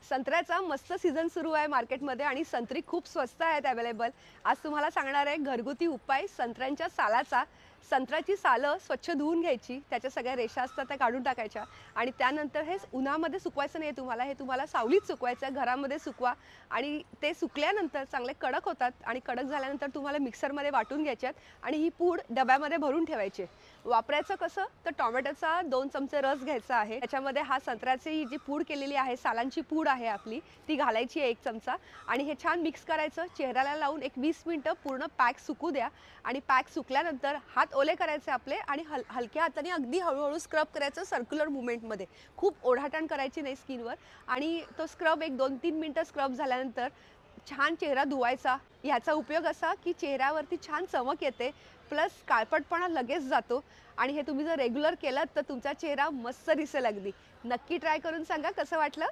संत्र्याचा मस्त सीझन सुरू आहे मार्केटमध्ये आणि संत्री खूप स्वस्त आहेत अवेलेबल। आज तुम्हाला सांगणार आहे घरगुती उपाय संत्र्यांच्या सालाचा। संत्र्याची सालं स्वच्छ धुवून घ्यायची, त्याच्या सगळ्या रेषा असतात त्या काढून टाकायच्या आणि त्यानंतर हे उन्हामध्ये सुकवायचं नाही, हे तुम्हाला सावलीत सुकवायचं, घरामध्ये सुकवा आणि ते सुकल्यानंतर चांगले कडक होतात आणि कडक झाल्यानंतर तुम्हाला मिक्सरमध्ये वाटून घ्यायच्यात आणि ही पूड डब्यामध्ये भरून ठेवायची। वापरायचं कसं तर टोमॅटोचा 2 चमचे रस घ्यायचा आहे, त्याच्यामध्ये हा संत्र्याची जी पूड केलेली आहे, सालांची पूड आहे आपली, ती घालायची आहे 1 चमचा आणि हे छान मिक्स करायचं। चेहऱ्याला लावून एक 20 मिनिटं पूर्ण पॅक सुकू द्या आणि पॅक सुकल्यानंतर हात ओले करायचे आपले आणि हलक्या हाताने अगदी हळूहळू स्क्रब करायचं सर्क्युलर मूवमेंटमध्ये, खूप ओढाताण करायची नाही स्किनवर। आणि तो स्क्रब एक 2-3 मिनिटं स्क्रब झाल्यानंतर छान चेहरा धुवायचा। याचा उपयोग असा की चेहऱ्यावरती छान चमक येते, प्लस काळपटपणा लगेच जातो आणि हे तुम्ही जर रेग्युलर केलं तर तुमचा चेहरा मस्त दिसेल अगदी। नक्की ट्राय करून सांगा कसं वाटलं।